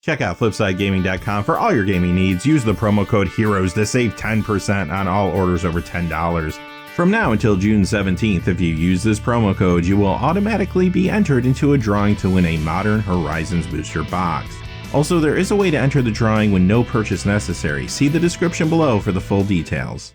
Check out FlipsideGaming.com for all your gaming needs. Use the promo code HEROES to save 10% on all orders over $10. From now until June 17th, if you use this promo code, you will automatically be entered into a drawing to win a Modern Horizons booster box. Also, there is a way to enter the drawing with no purchase necessary. See the description below for the full details.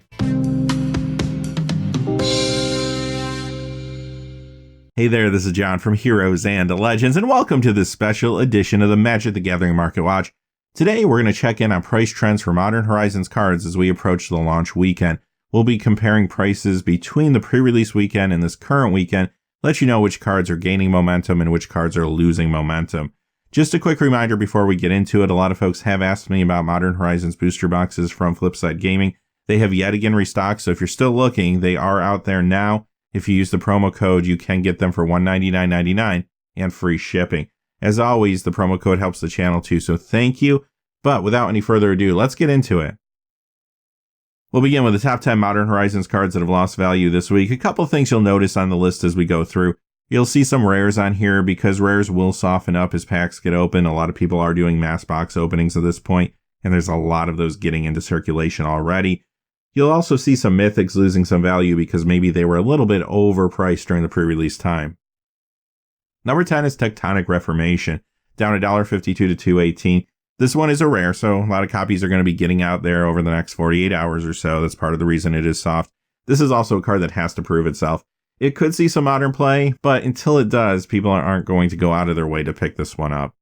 Hey there, this is John from Heroes and Legends, and welcome to this special edition of the Magic the Gathering Market Watch. Today, we're going to check in on price trends for Modern Horizons cards as we approach the launch weekend. We'll be comparing prices between the pre-release weekend and this current weekend, let you know which cards are gaining momentum and which cards are losing momentum. Just a quick reminder before we get into it, a lot of folks have asked me about Modern Horizons booster boxes from Flipside Gaming. They have yet again restocked, so if you're still looking, they are out there now. If you use the promo code, you can get them for $199.99 and free shipping. As always, the promo code helps the channel too, so thank you. But without any further ado, let's get into it. We'll begin with the top 10 Modern Horizons cards that have lost value this week. A couple things you'll notice on the list as we go through. You'll see some rares on here because rares will soften up as packs get open. A lot of people are doing mass box openings at this point, and there's a lot of those getting into circulation already. You'll also see some mythics losing some value because maybe they were a little bit overpriced during the pre-release time. Number 10 is Tectonic Reformation, down $1.52 to $2.18. This one is a rare, so a lot of copies are going to be getting out there over the next 48 hours or so. That's part of the reason it is soft. This is also a card that has to prove itself. It could see some modern play, but until it does, people aren't going to go out of their way to pick this one up.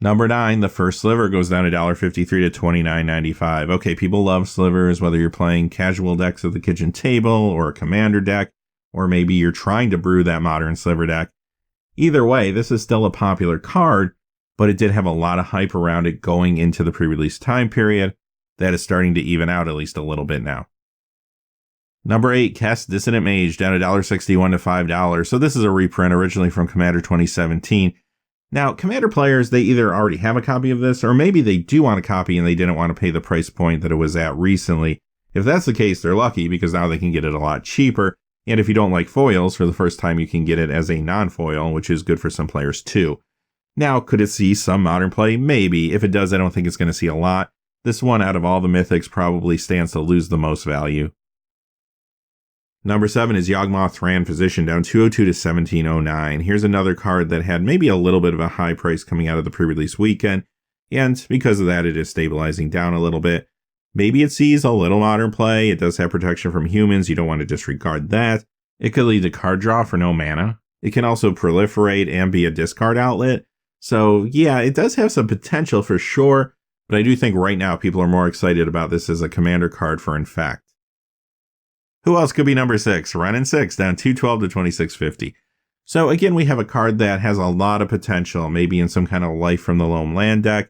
Number 9, the first sliver goes down $1.53 to $29.95. Okay, people love slivers, whether you're playing casual decks at the kitchen table or a commander deck, or maybe you're trying to brew that modern sliver deck. Either way, this is still a popular card, but it did have a lot of hype around it going into the pre-release time period. That is starting to even out at least a little bit now. Number 8, Kess Dissonant Mage, down $1.61 to $5. So this is a reprint originally from Commander 2017. Now, Commander players, they either already have a copy of this, or maybe they do want a copy and they didn't want to pay the price point that it was at recently. If that's the case, they're lucky because now they can get it a lot cheaper. And if you don't like foils, for the first time you can get it as a non-foil, which is good for some players too. Now, could it see some modern play? Maybe. If it does, I don't think it's going to see a lot. This one, out of all the mythics, probably stands to lose the most value. Number 7 is Yawgmoth Thran Physician, down $2.02 to $17.09. Here's another card that had maybe a little bit of a high price coming out of the pre-release weekend, and because of that, it is stabilizing down a little bit. Maybe it sees a little modern play. It does have protection from humans. You don't want to disregard that. It could lead to card draw for no mana. It can also proliferate and be a discard outlet. So yeah, it does have some potential for sure, but I do think right now people are more excited about this as a commander card for Infect. Who else could be number 6? Renin 6, down $2.12 to $26.50. So again, we have a card that has a lot of potential, maybe in some kind of Life from the Loam Land deck.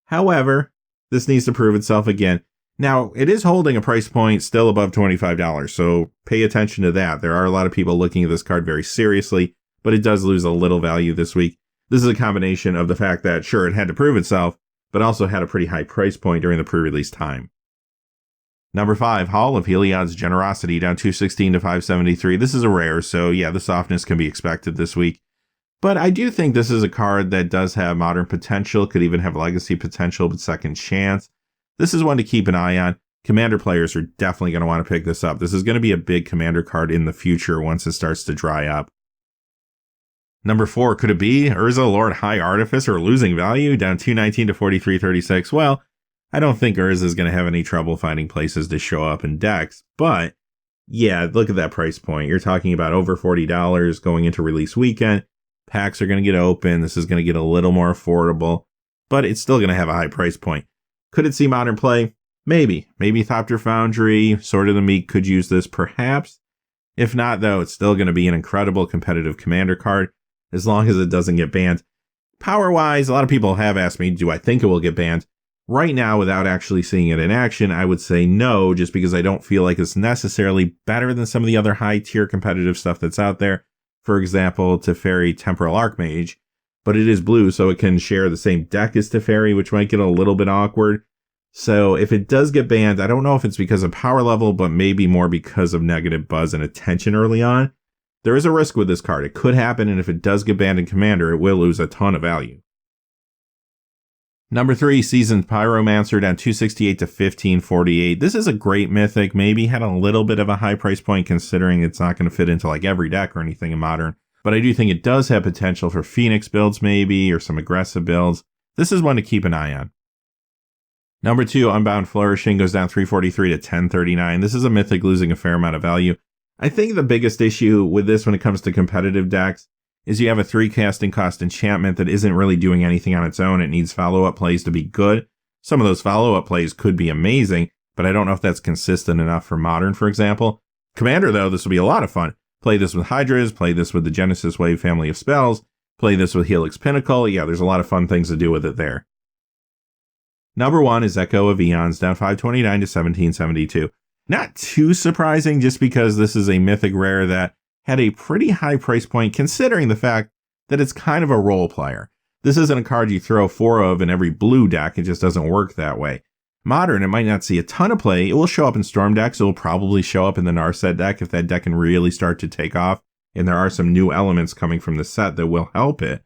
However, this needs to prove itself again. Now, it is holding a price point still above $25, so pay attention to that. There are a lot of people looking at this card very seriously, but it does lose a little value this week. This is a combination of the fact that, sure, it had to prove itself, but also had a pretty high price point during the pre-release time. Number 5, Hall of Heliod's Generosity, down $2.16 to $5.73. This is a rare, so yeah, the softness can be expected this week. But I do think this is a card that does have modern potential, could even have legacy potential, but second chance. This is one to keep an eye on. Commander players are definitely going to want to pick this up. This is going to be a big commander card in the future once it starts to dry up. Number 4, could it be Urza Lord High Artificer losing value, down $2.19 to $43.36? Well, I don't think Urza is going to have any trouble finding places to show up in decks, but yeah, look at that price point. You're talking about over $40 going into release weekend. Packs are going to get open. This is going to get a little more affordable, but it's still going to have a high price point. Could it see modern play? Maybe. Maybe Thopter Foundry, Sword of the Meek could use this perhaps. If not, though, it's still going to be an incredible competitive commander card as long as it doesn't get banned. Power-wise, a lot of people have asked me, do I think it will get banned? Right now, without actually seeing it in action, I would say no, just because I don't feel like it's necessarily better than some of the other high-tier competitive stuff that's out there. For example, Teferi Temporal Archmage, but it is blue, so it can share the same deck as Teferi, which might get a little bit awkward. So if it does get banned, I don't know if it's because of power level, but maybe more because of negative buzz and attention early on. There is a risk with this card. It could happen, and if it does get banned in Commander, it will lose a ton of value. Number 3, Seasoned Pyromancer down 268 to 1548. This is a great mythic, maybe had a little bit of a high price point considering it's not going to fit into like every deck or anything in Modern. But I do think it does have potential for Phoenix builds maybe, or some aggressive builds. This is one to keep an eye on. Number 2, Unbound Flourishing goes down 343 to 1039. This is a mythic losing a fair amount of value. I think the biggest issue with this when it comes to competitive decks is you have a 3 casting cost enchantment that isn't really doing anything on its own. It needs follow-up plays to be good. Some of those follow-up plays could be amazing, but I don't know if that's consistent enough for Modern, for example. Commander, though, this will be a lot of fun. Play this with Hydras, play this with the Genesis Wave family of spells, play this with Helix Pinnacle. Yeah, there's a lot of fun things to do with it there. Number 1 is Echo of Eons, down 529 to 1772. Not too surprising, just because this is a mythic rare that had a pretty high price point considering the fact that it's kind of a role player. This isn't a card you throw 4 of in every blue deck, it just doesn't work that way. Modern, it might not see a ton of play, it will show up in Storm decks, it will probably show up in the Narset deck if that deck can really start to take off, and there are some new elements coming from the set that will help it.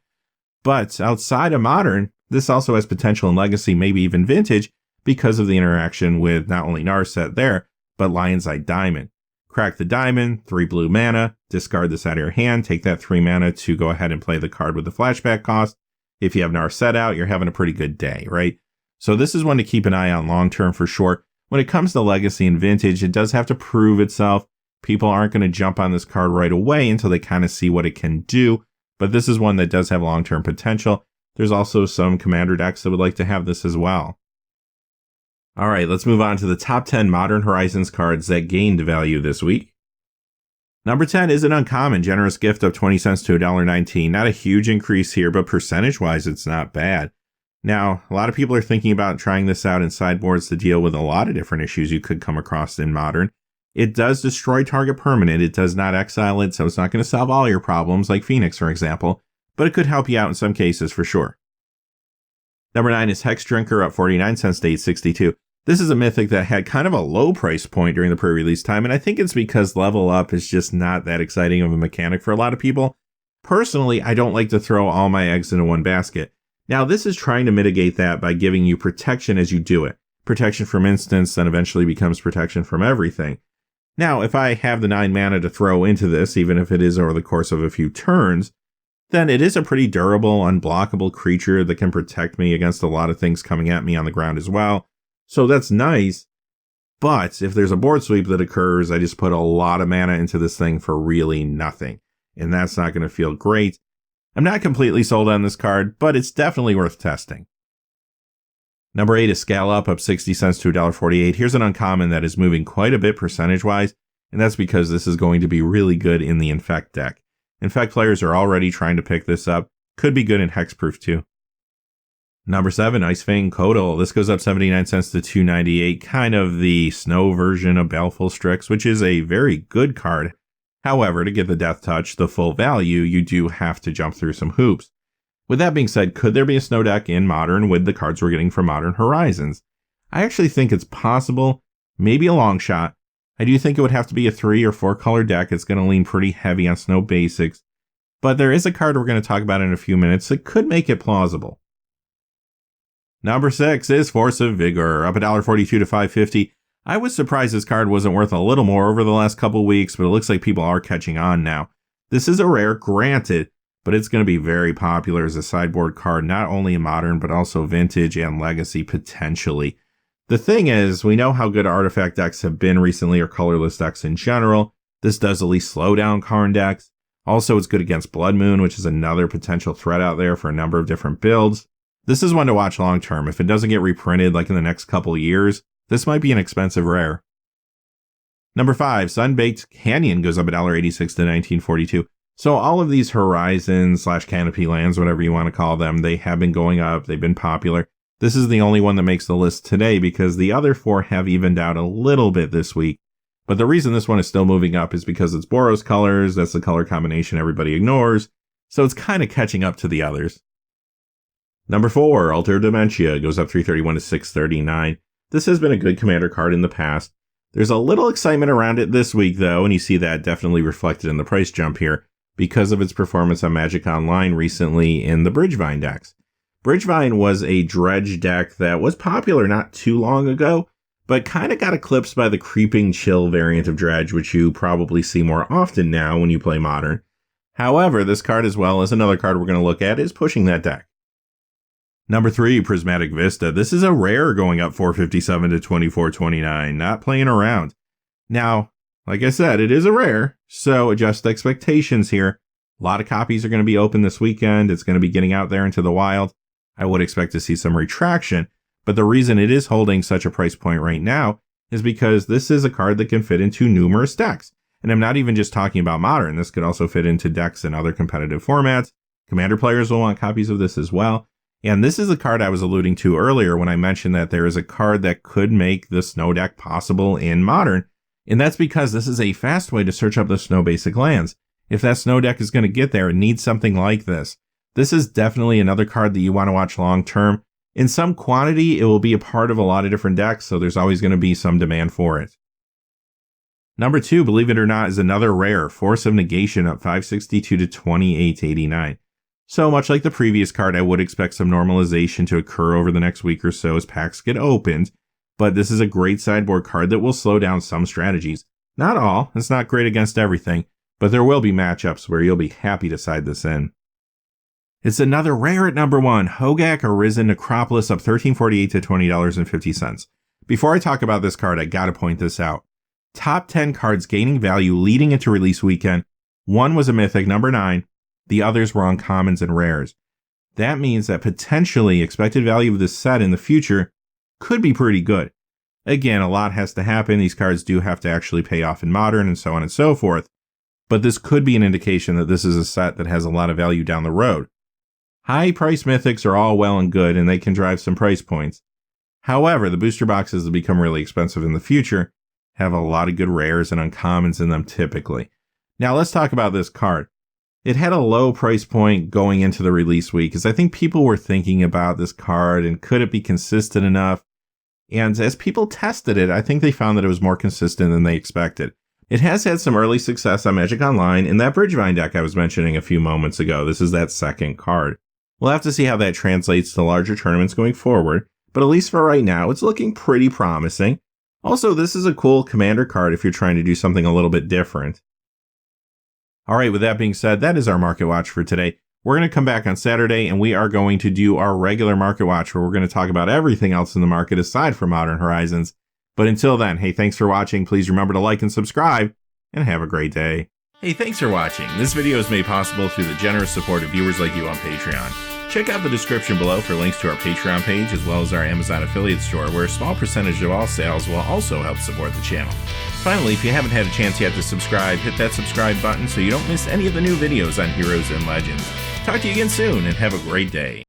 But outside of Modern, this also has potential in Legacy, maybe even Vintage, because of the interaction with not only Narset there, but Lion's Eye Diamond. Crack the diamond, 3 blue mana, discard this out of your hand, take that 3 mana to go ahead and play the card with the flashback cost. If you have Narset out, you're having a pretty good day, right? So this is one to keep an eye on long term for sure. When it comes to Legacy and Vintage, it does have to prove itself. People aren't going to jump on this card right away until they kind of see what it can do, but this is one that does have long term potential. There's also some Commander decks that would like to have this as well. All right, let's move on to the top 10 Modern Horizons cards that gained value this week. Number 10 is an uncommon generous gift of 20 cents to $1.19. Not a huge increase here, but percentage-wise, it's not bad. Now, a lot of people are thinking about trying this out in sideboards to deal with a lot of different issues you could come across in Modern. It does destroy target permanent. It does not exile it, so it's not going to solve all your problems, like Phoenix, for example, but it could help you out in some cases for sure. Number 9 is Hex Drinker, up 49 cents to $8.62. This is a mythic that had kind of a low price point during the pre-release time, and I think it's because level up is just not that exciting of a mechanic for a lot of people. Personally, I don't like to throw all my eggs into one basket. Now, this is trying to mitigate that by giving you protection as you do it. Protection from instants, then eventually becomes protection from everything. Now, if I have the 9 mana to throw into this, even if it is over the course of a few turns, then it is a pretty durable, unblockable creature that can protect me against a lot of things coming at me on the ground as well. So that's nice, but if there's a board sweep that occurs, I just put a lot of mana into this thing for really nothing, and that's not going to feel great. I'm not completely sold on this card, but it's definitely worth testing. Number 8 is Scallop, up 60 cents to $1.48. Here's an uncommon that is moving quite a bit percentage-wise, and that's because this is going to be really good in the Infect deck. Infect players are already trying to pick this up. Could be good in Hexproof too. Number 7, Icefang Kotal. This goes up 79 cents to $2.98, kind of the snow version of Baleful Strix, which is a very good card. However, to get the Death Touch, the full value, you do have to jump through some hoops. With that being said, could there be a snow deck in Modern with the cards we're getting from Modern Horizons? I actually think it's possible, maybe a long shot. I do think it would have to be a 3 or 4 color deck. It's going to lean pretty heavy on snow basics, but there is a card we're going to talk about in a few minutes that could make it plausible. Number 6 is Force of Vigor, up $1.42 to $5.50. I was surprised this card wasn't worth a little more over the last couple weeks, but it looks like people are catching on now. This is a rare, granted, but it's going to be very popular as a sideboard card, not only in Modern, but also Vintage and Legacy potentially. The thing is, we know how good artifact decks have been recently, or colorless decks in general. This does at least slow down Karn decks. Also, it's good against Blood Moon, which is another potential threat out there for a number of different builds. This is one to watch long term. If it doesn't get reprinted like in the next couple years, this might be an expensive rare. Number 5, Sunbaked Canyon goes up $1.86 to $19.42. So all of these Horizons / Canopy lands, whatever you want to call them, they have been going up. They've been popular. This is the only one that makes the list today because the other 4 have evened out a little bit this week. But the reason this one is still moving up is because it's Boros colors. That's the color combination everybody ignores. So it's kind of catching up to the others. Number 4, Altar of Dementia, goes up $3.31 to $6.39. This has been a good commander card in the past. There's a little excitement around it this week, though, and you see that definitely reflected in the price jump here because of its performance on Magic Online recently in the Bridgevine decks. Bridgevine was a dredge deck that was popular not too long ago, but kind of got eclipsed by the Creeping Chill variant of dredge, which you probably see more often now when you play Modern. However, this card, as well as another card we're going to look at, is pushing that deck. Number 3, Prismatic Vista. This is a rare going up 457 to 2429, not playing around. Now, like I said, it is a rare, so adjust expectations here. A lot of copies are going to be open this weekend. It's going to be getting out there into the wild. I would expect to see some retraction, but the reason it is holding such a price point right now is because this is a card that can fit into numerous decks. And I'm not even just talking about Modern. This could also fit into decks in other competitive formats. Commander players will want copies of this as well. And this is the card I was alluding to earlier when I mentioned that there is a card that could make the snow deck possible in Modern. And that's because this is a fast way to search up the snow basic lands. If that snow deck is going to get there, it needs something like this. This is definitely another card that you want to watch long term. In some quantity, it will be a part of a lot of different decks, so there's always going to be some demand for it. Number 2, believe it or not, is another rare, Force of Negation up 562 to 2889. So much like the previous card, I would expect some normalization to occur over the next week or so as packs get opened, but this is a great sideboard card that will slow down some strategies. Not all, it's not great against everything, but there will be matchups where you'll be happy to side this in. It's another rare at number 1, Hogak Arisen Necropolis up 1348 to $20.50. Before I talk about this card, I gotta point this out. Top 10 cards gaining value leading into release weekend. One was a mythic, number 9. The others were uncommons and rares. That means that potentially expected value of this set in the future could be pretty good. Again, a lot has to happen. These cards do have to actually pay off in Modern and so on and so forth. But this could be an indication that this is a set that has a lot of value down the road. High price mythics are all well and good and they can drive some price points. However, the booster boxes that become really expensive in the future have a lot of good rares and uncommons in them typically. Now let's talk about this card. It had a low price point going into the release week because I think people were thinking about this card and could it be consistent enough? And as people tested it, I think they found that it was more consistent than they expected. It has had some early success on Magic Online in that Bridgevine deck I was mentioning a few moments ago. This is that second card. We'll have to see how that translates to larger tournaments going forward, but at least for right now, it's looking pretty promising. Also, this is a cool commander card if you're trying to do something a little bit different. All right, with that being said, that is our Market Watch for today. We're going to come back on Saturday, and we are going to do our regular Market Watch, where we're going to talk about everything else in the market aside from Modern Horizons. But until then, hey, thanks for watching. Please remember to like and subscribe, and have a great day. Hey, thanks for watching. This video is made possible through the generous support of viewers like you on Patreon. Check out the description below for links to our Patreon page as well as our Amazon affiliate store, where a small percentage of all sales will also help support the channel. Finally, if you haven't had a chance yet to subscribe, hit that subscribe button so you don't miss any of the new videos on Heroes and Legends. Talk to you again soon and have a great day.